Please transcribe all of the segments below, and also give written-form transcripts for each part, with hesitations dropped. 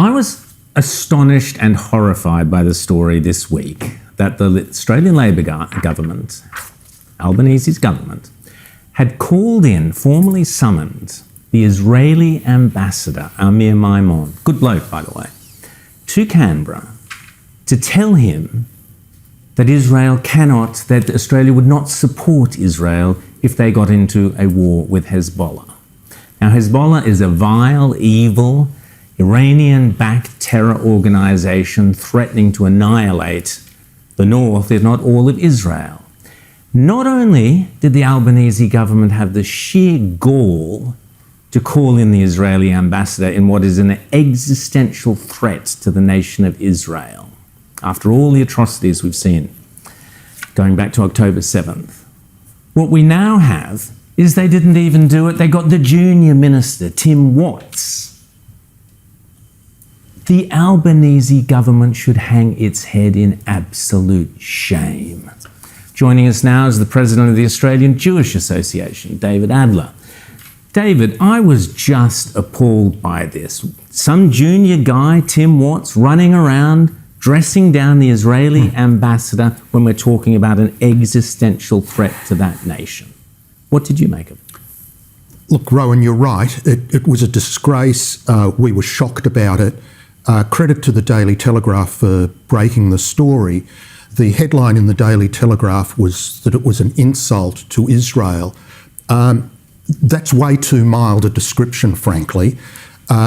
I was astonished and horrified by the story this week that the Australian Labor government, Albanese's government, had called in, formally summoned, the Israeli ambassador, Amir Maimon, good bloke by the way, to Canberra to tell him that that Australia would not support Israel if they got into a war with Hezbollah. Now, Hezbollah is a vile, evil, Iranian-backed terror organisation threatening to annihilate the north, if not all of Israel. Not only did the Albanese government have the sheer gall to call in the Israeli ambassador in what is an existential threat to the nation of Israel, after all the atrocities we've seen going back to October 7th. What we now have is they didn't even do it. They got the junior minister, Tim Watts. The Albanese government should hang its head in absolute shame. Joining us now is the president of the Australian Jewish Association, David Adler. David, I was just appalled by this. Some junior guy, Tim Watts, running around, dressing down the Israeli ambassador when we're talking about an existential threat to that nation. What did you make of it? Look, Rowan, you're right. It was a disgrace. We were shocked about it. Credit to the Daily Telegraph for breaking the story. The headline in the Daily Telegraph was that it was an insult to Israel. That's way too mild a description, frankly.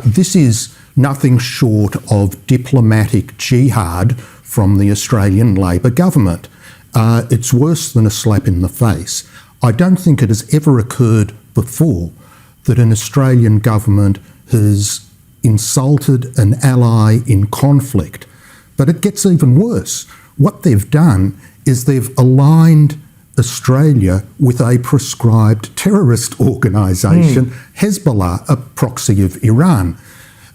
This is nothing short of diplomatic jihad from the Australian Labor government. It's worse than a slap in the face. I don't think it has ever occurred before that an Australian government has insulted an ally in conflict. But it gets even worse. What they've done is they've aligned Australia with a proscribed terrorist organisation, Hezbollah, a proxy of Iran.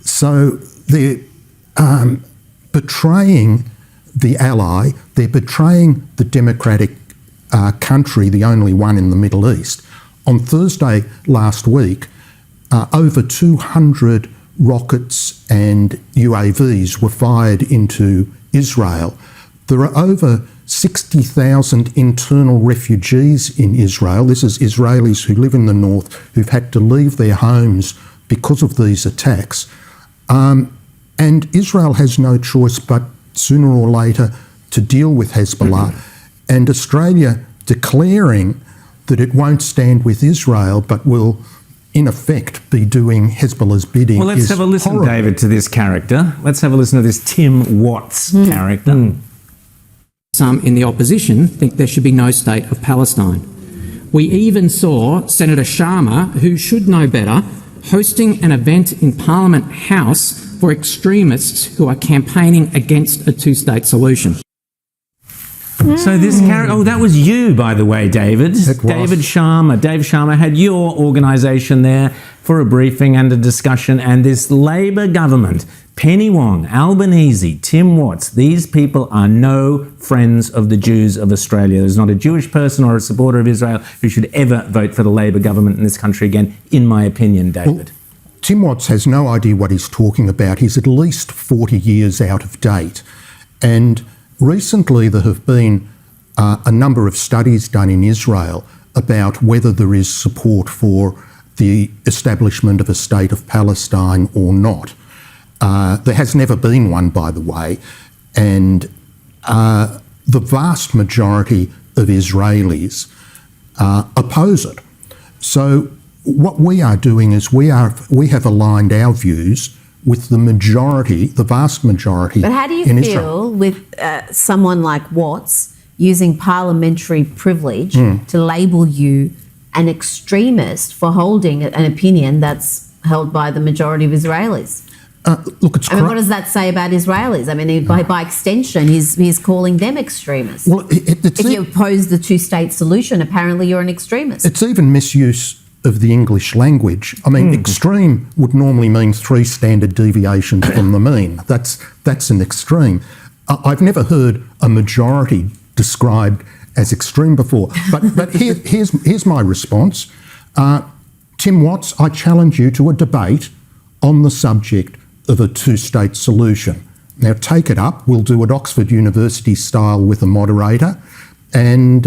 So they're betraying the ally, they're betraying the democratic country, the only one in the Middle East. On Thursday last week, over 200 rockets and UAVs were fired into Israel. There are over 60,000 internal refugees in Israel. This is Israelis who live in the north who've had to leave their homes because of these attacks. And Israel has no choice but sooner or later to deal with Hezbollah. And Australia declaring that it won't stand with Israel but will in effect be doing Hezbollah's bidding. Well, let's have a listen, horrible. David, to this character. Let's have a listen to this Tim Watts character. Some in the opposition think there should be no state of Palestine. We even saw Senator Sharma, who should know better, hosting an event in Parliament House for extremists who are campaigning against a two-state solution. So this character, that was you, by the way, David. David Sharma. Dave Sharma had your organisation there for a briefing and a discussion, and this Labor government, Penny Wong, Albanese, Tim Watts, these people are no friends of the Jews of Australia. There's not a Jewish person or a supporter of Israel who should ever vote for the Labor government in this country again, in my opinion, David. Well, Tim Watts has no idea what he's talking about. He's at least 40 years out of date. And recently there have been a number of studies done in Israel about whether there is support for the establishment of a state of Palestine or not. There has never been one, by the way, and the vast majority of Israelis oppose it. So what we are doing is we have aligned our views with the majority, the vast majority. But how do you feel with someone like Watts using parliamentary privilege to label you an extremist for holding an opinion that's held by the majority of Israelis? Look, it's what does that say about Israelis? I mean, by extension, he's calling them extremists. Well, if you oppose the two-state solution, apparently you're an extremist. It's even misuse of the English language. I mean, extreme would normally mean 3 standard deviations from the mean. That's an extreme. I've never heard a majority described as extreme before. But here's my response. Tim Watts, I challenge you to a debate on the subject of a two-state solution. Now take it up, we'll do it Oxford University style with a moderator, and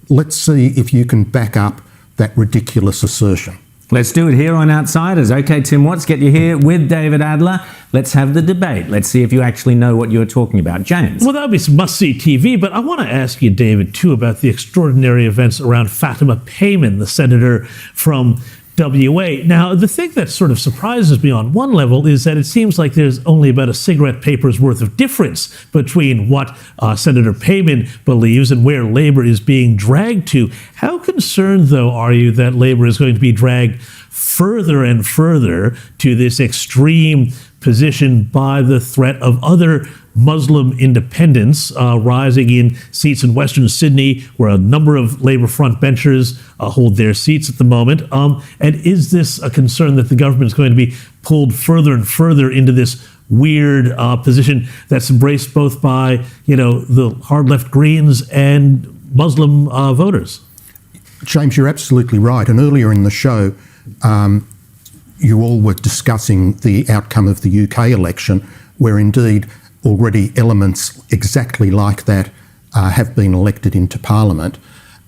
let's see if you can back up that ridiculous assertion. Let's do it here on Outsiders. Okay, Tim Watts, get you here with David Adler. Let's have the debate. Let's see if you actually know what you're talking about. James. Well, that would be some must-see TV, but I want to ask you, David, too, about the extraordinary events around Fatima Payman, the senator from WA. Now, the thing that sort of surprises me on one level is that it seems like there's only about a cigarette paper's worth of difference between what Senator Payman believes and where Labor is being dragged to. How concerned, though, are you that Labor is going to be dragged further and further to this extreme position by the threat of other Muslim independents rising in seats in Western Sydney, where a number of Labor frontbenchers hold their seats at the moment? And is this a concern that the government is going to be pulled further and further into this weird position that's embraced both by, the hard left Greens and Muslim voters? James, you're absolutely right. And earlier in the show, you all were discussing the outcome of the UK election, where indeed already elements exactly like that have been elected into Parliament.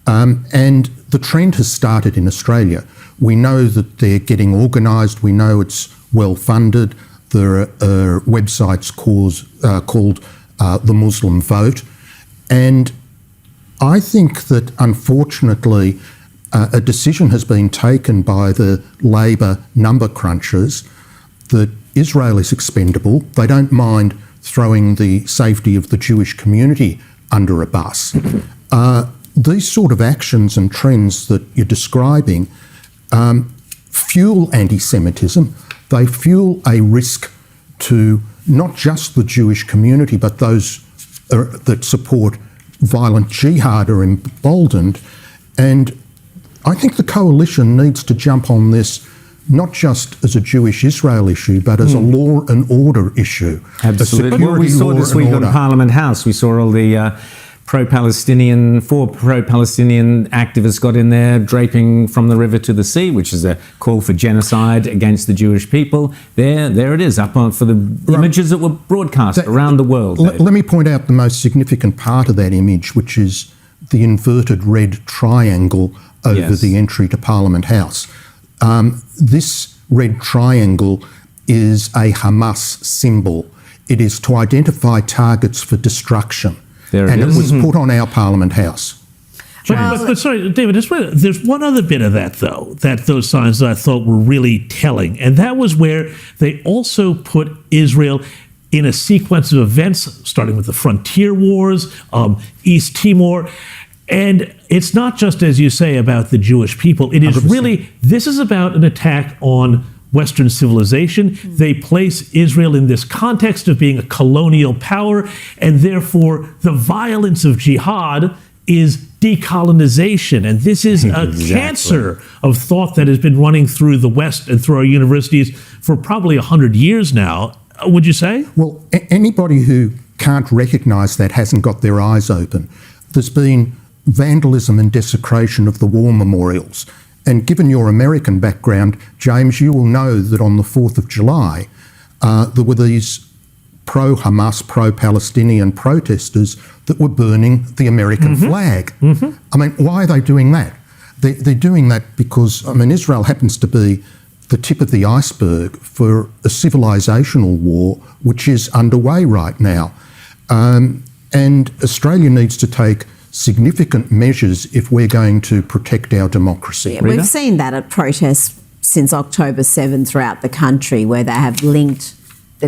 And the trend has started in Australia. We know that they're getting organised. We know it's well funded. There are websites called the Muslim Vote. And I think that unfortunately a decision has been taken by the Labor number crunchers that Israel is expendable. They don't mind throwing the safety of the Jewish community under a bus. These sort of actions and trends that you're describing fuel anti-Semitism. They fuel a risk to not just the Jewish community, but those that support violent jihad are emboldened. And I think the coalition needs to jump on this not just as a Jewish-Israel issue, but as a law and order issue. Absolutely. Well, we saw this week on Parliament House, we saw all the four pro-Palestinian activists got in there draping from the river to the sea, which is a call for genocide against the Jewish people. There it is, up on for the images that were broadcast around the world. Let me point out the most significant part of that image, which is the inverted red triangle over the entry to Parliament House. This red triangle is a Hamas symbol. It is to identify targets for destruction. It was put on our Parliament House. But sorry, David, there's one other bit of that, though, that those signs that I thought were really telling, and that was where they also put Israel in a sequence of events, starting with the frontier wars, East Timor. And it's not just, as you say, about the Jewish people. It is 100%. Really, this is about an attack on Western civilization. They place Israel in this context of being a colonial power, and therefore the violence of jihad is decolonization. And this is a cancer of thought that has been running through the West and through our universities for probably 100 years now, would you say? Well, anybody who can't recognise that hasn't got their eyes open. There's been vandalism and desecration of the war memorials. And given your American background, James, you will know that on the 4th of July, there were these pro-Hamas, pro-Palestinian protesters that were burning the American flag. I mean, why are they doing that? They're doing that because, Israel happens to be the tip of the iceberg for a civilizational war which is underway right now. And Australia needs to take significant measures if we're going to protect our democracy. Yeah, we've seen that at protests since October 7 throughout the country, where they have linked the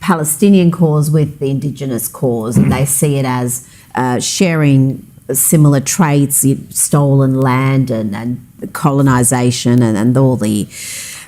Palestinian cause with the Indigenous cause, and they see it as sharing similar traits, stolen land and colonisation and all the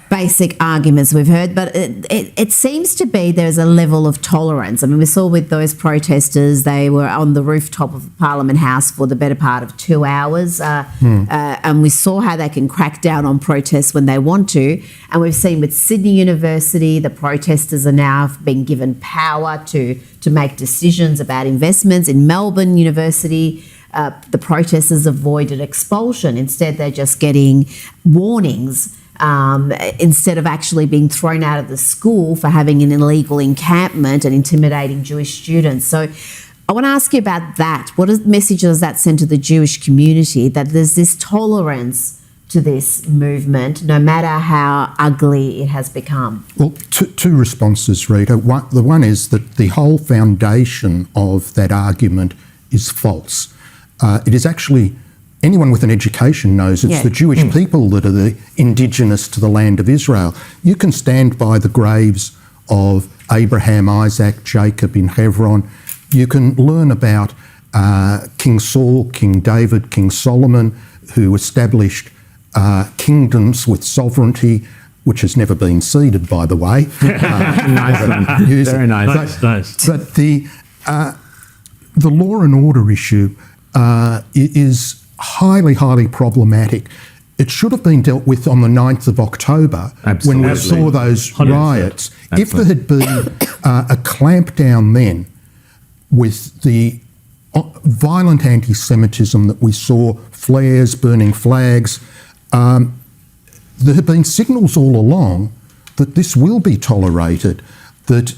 basic arguments we've heard. But it seems to be there's a level of tolerance. We saw with those protesters, they were on the rooftop of Parliament House for the better part of 2 hours. And we saw how they can crack down on protests when they want to. And we've seen with Sydney University, the protesters are now being given power to make decisions about investments. In Melbourne University, the protesters avoided expulsion. Instead, they're just getting warnings instead of actually being thrown out of the school for having an illegal encampment and intimidating Jewish students. So I want to ask you about that. What message does that send to the Jewish community, that there's this tolerance to this movement, no matter how ugly it has become? Well, two responses, Rita. The one is that the whole foundation of that argument is false. It is actually, anyone with an education knows it's the Jewish people that are the indigenous to the land of Israel. You can stand by the graves of Abraham, Isaac, Jacob in Hebron. You can learn about King Saul, King David, King Solomon, who established kingdoms with sovereignty, which has never been ceded, by the way. Nice one. Very nice. Nice. But the law and order issue is highly, highly problematic. It should have been dealt with on the 9th of October when we saw those 100%. riots. If there had been a clampdown then with the violent anti-Semitism that we saw, flares, burning flags, there have been signals all along that this will be tolerated, that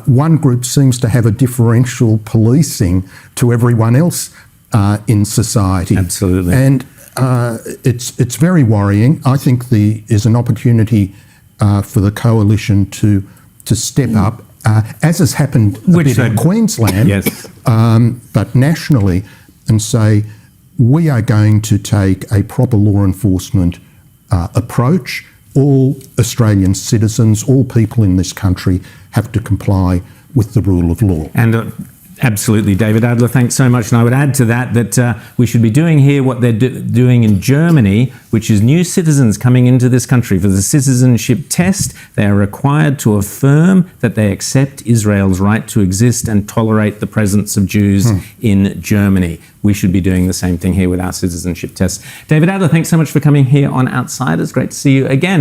one group seems to have a differential policing to everyone else in society. Absolutely. And it's very worrying. I think there's an opportunity for the coalition to step up, as has happened in Queensland, but nationally, and say, we are going to take a proper law enforcement approach. All Australian citizens, all people in this country have to comply with the rule of law. And absolutely, David Adler, thanks so much. And I would add to that we should be doing here what they're doing in Germany, which is new citizens coming into this country for the citizenship test. They are required to affirm that they accept Israel's right to exist and tolerate the presence of Jews in Germany. We should be doing the same thing here with our citizenship test. David Adler, thanks so much for coming here on Outsiders. Great to see you again.